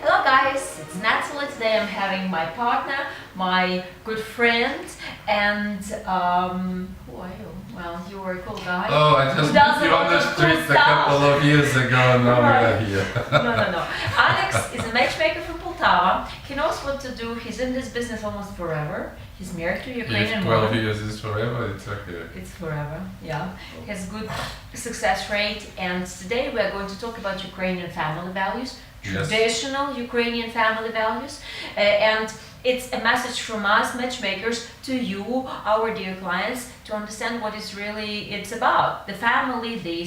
Hello guys, it's Natali. Today I'm having my partner, my good friend, and who are you? Well, you were a cool guy. Oh, I just met you on the street a couple of years ago, and now Right. we're here. No. Alex is a matchmaker from Poltava. He knows what to do. He's in this business almost forever. He's married to a Ukrainian If 12 woman. years is forever, it's okay. It's forever, yeah. He has good success rate, and today we are going to talk about Ukrainian family values, Yes. traditional Ukrainian family values, and it's a message from us matchmakers to you, our dear clients, to understand what it's about. The family, the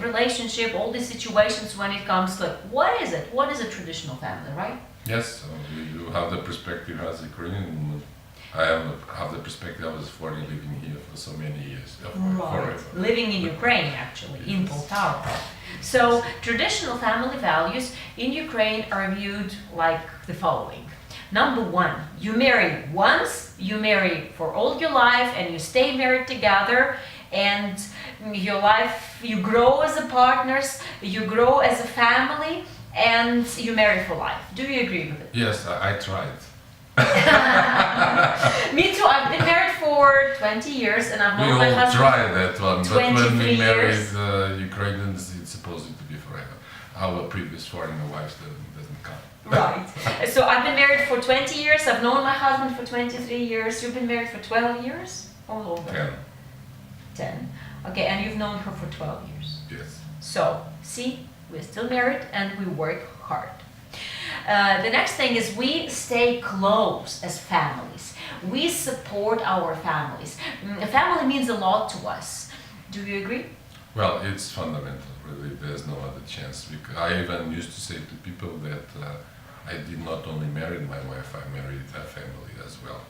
relationship, all the situations when it comes to what is it? What is a traditional family, right? Yes, so you have the perspective as a Ukrainian woman. I have the perspective. I was foreign living here for so many years. Forever. Living in Ukraine, actually, in Poltava. So, traditional family values in Ukraine are viewed like the following. Number one, you marry once, you marry for all your life, and you stay married together, and your life, you grow as a partners, you grow as a family, and you marry for life. Do you agree with it? Yes, I tried. Me too. I've been married for 20 years, and I've We known my all husband. tried that one, but when 23 we married years. Ukrainians, it's supposed to be forever. Our previous foreign wives doesn't count. Right. So I've been married for 20 years. I've known my husband for 23 years. You've been married for 12 years? Or older? 10. Okay, and you've known her for 12 years. Yes. So, see, we're still married and we work hard. The next thing is we stay close as families. We support our families. Family means a lot to us. Do you agree? Well, it's fundamental, really. There's no other chance. I even used to say to people that I did not only marry my wife, I married her family as well.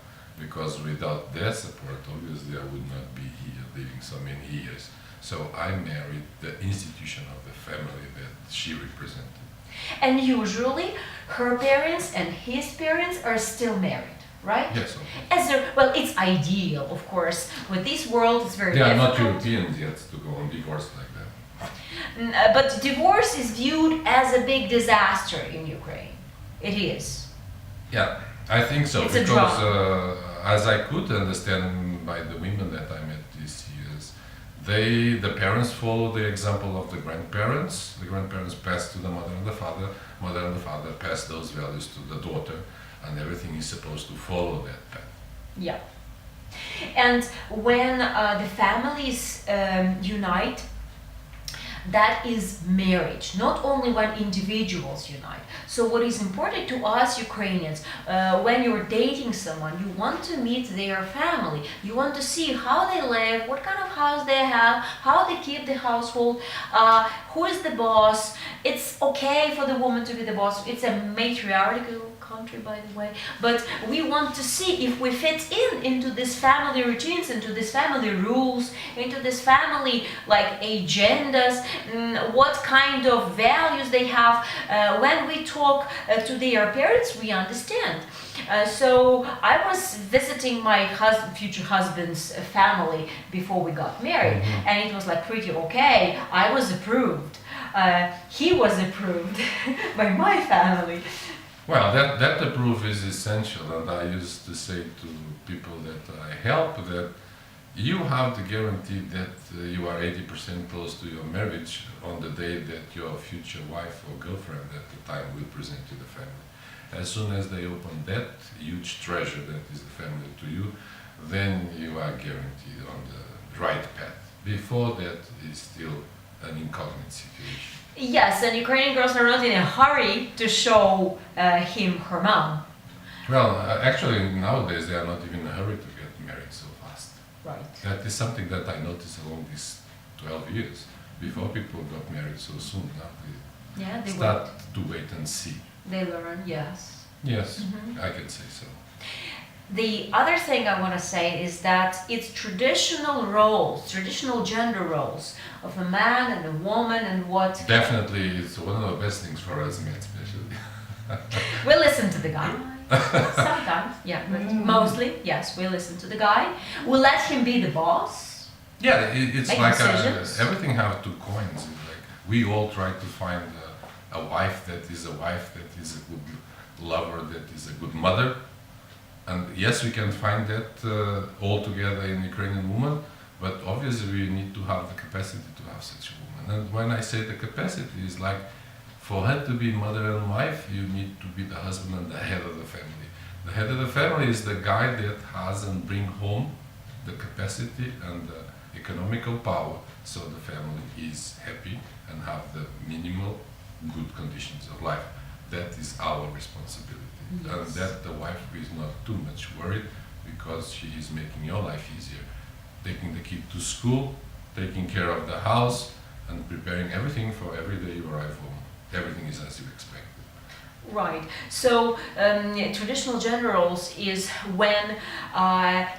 Because without their support, obviously, I would not be here living so many years. So I married the institution of the family that she represented. And usually, her parents and his parents are still married, right? Yes. Well, it's ideal, of course. With this world, it's very They are difficult. not Europeans yet to go on divorce like that. But divorce is viewed as a big disaster in Ukraine. It is. Yeah, I think so. It's a because drama. as I could understand by the women that I met these years, the parents follow the example of the grandparents. The grandparents pass to the mother and the father. Mother and the father pass those values to the daughter, and everything is supposed to follow that path. Yeah. And when the families unite, that is marriage, not only when individuals unite. So what is important to us Ukrainians, when you're dating someone, you want to meet their family. You want to see how they live, what kind of house they have, how they keep the household, who is the boss. It's okay for the woman to be the boss. It's a matriarchal country, by the way, but we want to see if we fit into this family routines, into this family rules, into this family agendas, what kind of values they have. When we talk to their parents, we understand. So I was visiting my future husband's family before we got married, and it was pretty okay. I was approved. He was approved by my family. Well, that approve is essential, and I used to say to people that I help that you have the guarantee that you are 80% close to your marriage on the day that your future wife or girlfriend at the time will present to the family. As soon as they open that huge treasure that is the family to you, then you are guaranteed on the right path. Before that is still an incognite situation. Yes, and Ukrainian girls are not in a hurry to show him her mom. Well, actually nowadays they are not even in a hurry to get married so fast. Right. That is something that I noticed along these 12 years. Before people got married so soon, now they start to wait and see. They learn, yes. Yes, I can say so. The other thing I want to say is that it's traditional roles, traditional gender roles of a man and a woman and what... Definitely, it's one of the best things for us men especially. We listen to the guy. Sometimes, yeah, but mostly, yes, we listen to the guy. We let him be the boss. Yeah, it's Make like decisions. everything have two coins. We all try to find a wife that is a wife, that is a good lover, that is a good mother. And yes, we can find that all together in Ukrainian woman, but obviously we need to have the capacity to have such a woman. And when I say the capacity, is like for her to be mother and wife, you need to be the husband and the head of the family. The head of the family is the guy that has and bring home the capacity and the economical power, so the family is happy and have the minimal good conditions of life. That is our responsibility. Yes. And that the wife is not too much worried, because she is making your life easier. Taking the kid to school, taking care of the house, and preparing everything for every day you arrive home. Everything is as you expected. Right. So traditional generals is when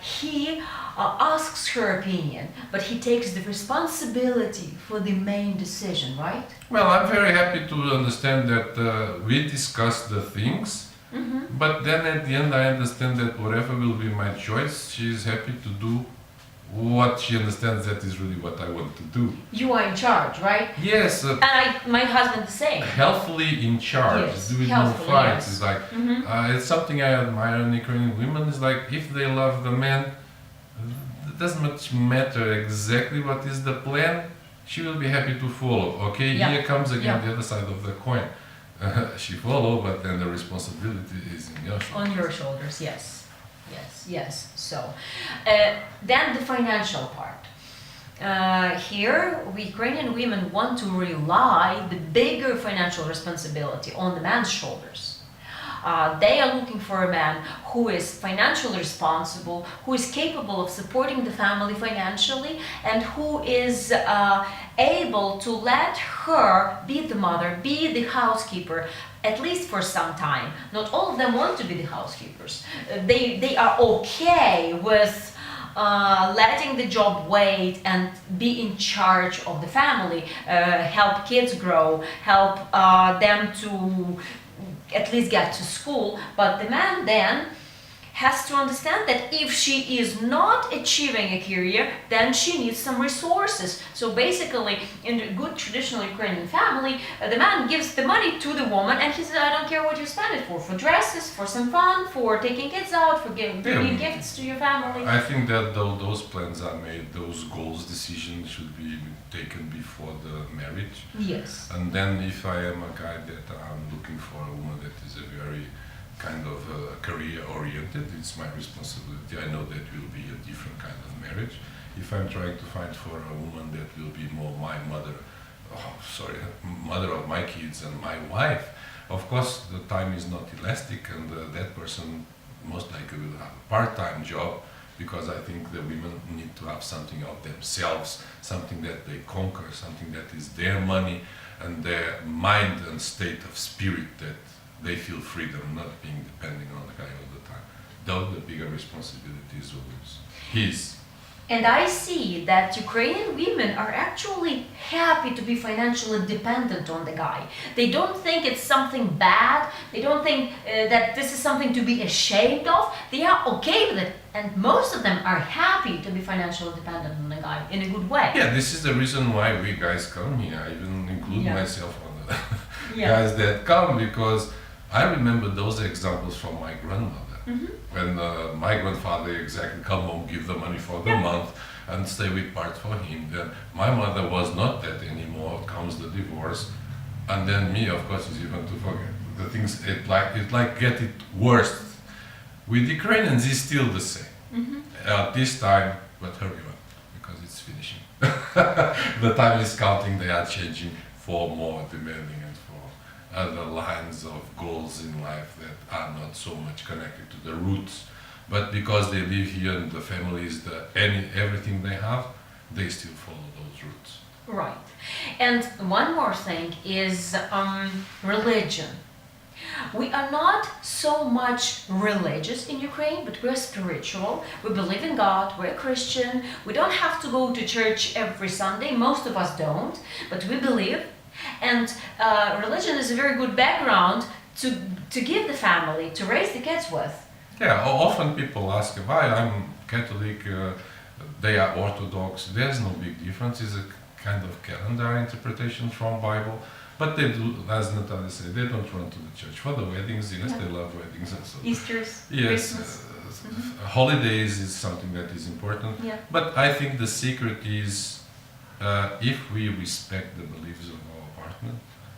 he asks her opinion, but he takes the responsibility for the main decision, right? Well, I'm very happy to understand that we discuss the things, but then at the end I understand that whatever will be my choice, she is happy to do what she understands that is really what I want to do. You are in charge, right? Yes. And my husband the same. Healthily in charge, Yes, with no healthfully, fights. yes. It's like it's something I admire in Ukrainian women. Is like if they love the man, it doesn't much matter exactly what is the plan. She will be happy to follow. Okay, Yeah. here comes again Yeah. the other side of the coin. She follow, but then the responsibility is in your shoulders. On your shoulders, yes. Yes. So, then the financial part. Here, we Ukrainian women want to rely the bigger financial responsibility on the man's shoulders. They are looking for a man who is financially responsible, who is capable of supporting the family financially, and who is able to let her be the mother, be the housekeeper, at least for some time. Not all of them want to be the housekeepers. They are okay with letting the job wait and be in charge of the family, help kids grow, help them to at least get to school. But the man then has to understand that if she is not achieving a career, then she needs some resources. So basically, in a good traditional Ukrainian family, the man gives the money to the woman, and he says, I don't care what you spend it for dresses, for some fun, for taking kids out, for bringing gifts to your family. I think that those plans are made, those goals, decisions should be taken before the marriage. Yes. And then if I am a guy that I'm looking for a woman that is a very kind of career oriented, it's my responsibility. I know that will be a different kind of marriage. If I'm trying to find for a woman that will be more my mother, mother of my kids and my wife, of course the time is not elastic, and that person most likely will have a part-time job, because I think the women need to have something of themselves, something that they conquer, something that is their money and their mind and state of spirit, that they feel freedom, not being depending on the guy all the time. Though the bigger responsibility is always his. And I see that Ukrainian women are actually happy to be financially dependent on the guy. They don't think it's something bad. They don't think that this is something to be ashamed of. They are okay with it. And most of them are happy to be financially dependent on the guy in a good way. Yeah, this is the reason why we guys come here. I even include myself on the guys that come, because I remember those examples from my grandmother. When my grandfather exactly come home, give the money for the month, and stay with part for him. Then my mother was not that anymore. Comes the divorce, and then me, of course, is even to forget the things. It like get it worse. With Ukrainians, it's still the same. This time, but hurry up, because it's finishing. The time is counting. They are changing for more demanding and for other lines of goals in life that are not so much connected to the roots, but because they live here and the family is everything they have, they still follow those roots. Right. And one more thing is religion. We are not so much religious in Ukraine, but we're spiritual. We believe in God, we're Christian. We don't have to go to church every Sunday. Most of us don't, but we believe. And religion is a very good background to give the family, to raise the kids with. Yeah, often people ask why I'm Catholic, they are Orthodox. There's no big difference. It's a kind of calendar interpretation from Bible. But they do, as Natali said, they don't run to the church for the weddings. Yes, they love weddings also. Easter's, Yes, Christmas. holidays is something that is important. Yeah. But I think the secret is if we respect the beliefs of our partner,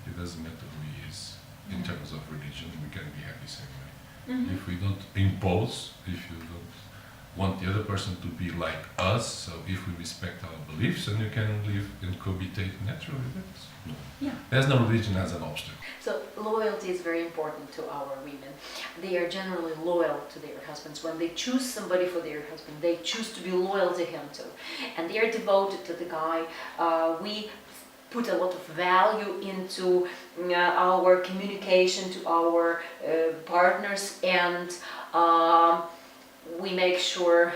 it doesn't matter who he is. In terms of religion, we can be happy same way. If we don't impose, if you don't want the other person to be like us, so if we respect our beliefs, then you can live and cohabitate naturally. There's no religion as an obstacle. So loyalty is very important to our women. They are generally loyal to their husbands. When they choose somebody for their husband, they choose to be loyal to him too. And they are devoted to the guy. We put a lot of value into our communication to our partners, and we make sure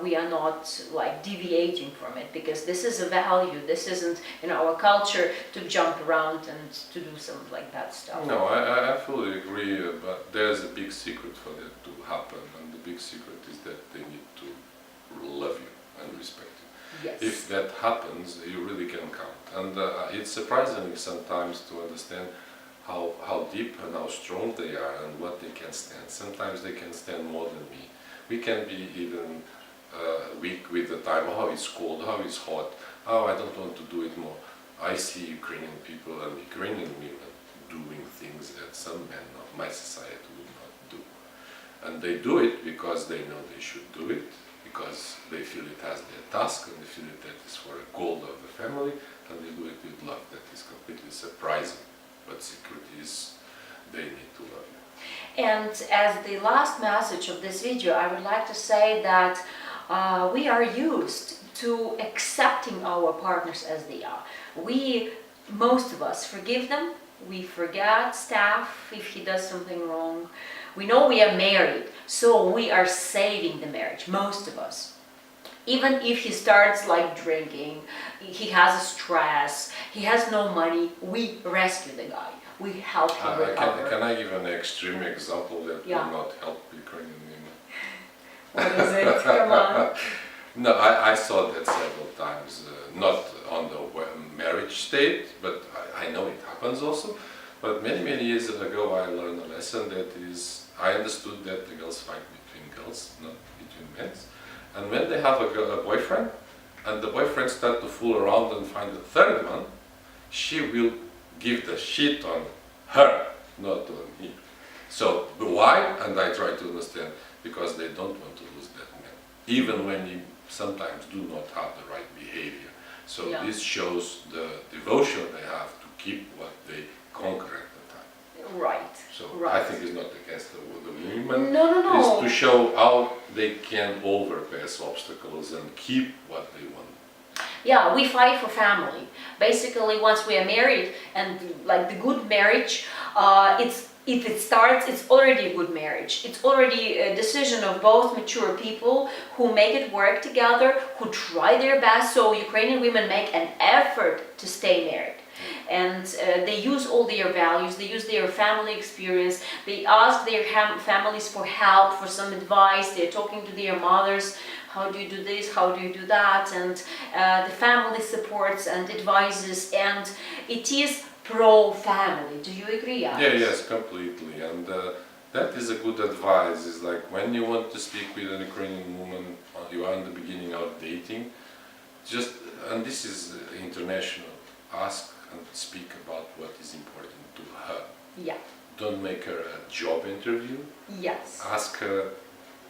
we are not like deviating from it, because this is a value. This isn't in our culture to jump around and to do some like that stuff. No, I fully agree, but there's a big secret for that to happen, and the big secret is that they need to love you and respect you. Yes. If that happens, you really can count. And it's surprising sometimes to understand how deep and how strong they are and what they can stand. Sometimes they can stand more than me. We can be even weak with the time. Oh, it's cold, oh, it's hot, oh, I don't want to do it more. I see Ukrainian people and Ukrainian women doing things that some men of my society would not do. And they do it because they know they should do it, because they feel it as their task, and they feel it that is for a goal of the family, and they do it with love. That is completely surprising, but secret is they need to love you. And as the last message of this video, I would like to say that we are used to accepting our partners as they are. Most of us forgive them. We forget stuff if he does something wrong. We know we are married, so we are saving the marriage, most of us. Even if he starts like drinking, he has a stress, he has no money, we rescue the guy. We help him recover. Can I give an extreme example that will not help Ukrainian women? What is it? Come on. No, I saw that several times, not on the marriage state, but I know it happens also. But many years ago I learned a lesson that is, I understood that the girls fight between girls, not between men. And when they have a boyfriend, and the boyfriend starts to fool around and find a third one, she will give the shit on her, not on him. So why? And I try to understand, because they don't want to lose that man, even when you sometimes do not have the right behavior. So this shows the devotion they have to keep what they conquer at the time. Right. So right. I think it's not against the women. No. It's to show how they can overpass obstacles and keep what they want. Yeah, we fight for family. Basically, once we are married, and like the good marriage, if it starts, it's already a good marriage. It's already a decision of both mature people who make it work together, who try their best. So Ukrainian women make an effort to stay married. And they use all their values, they use their family experience, they ask their families for help, for some advice, they're talking to their mothers, how do you do this, how do you do that, and the family supports and advises, and it is pro-family. Do you agree, Alex? Yeah, yes, completely. And that is a good advice. It's like when you want to speak with an Ukrainian woman, you are in the beginning of dating, and this is international, ask and speak about what is important to her. Yeah. Don't make her a job interview. Yes. Ask her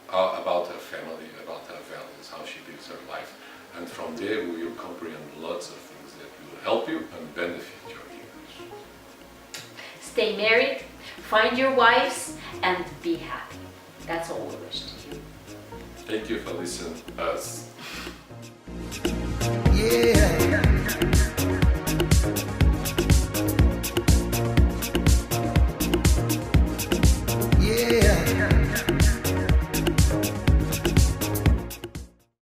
about her family, about her values, how she lives her life. And from there we will comprehend lots of things that will help you and benefit your image. Stay married, find your wives, and be happy. That's all we wish to you. Thank you for listening to us. Yeah.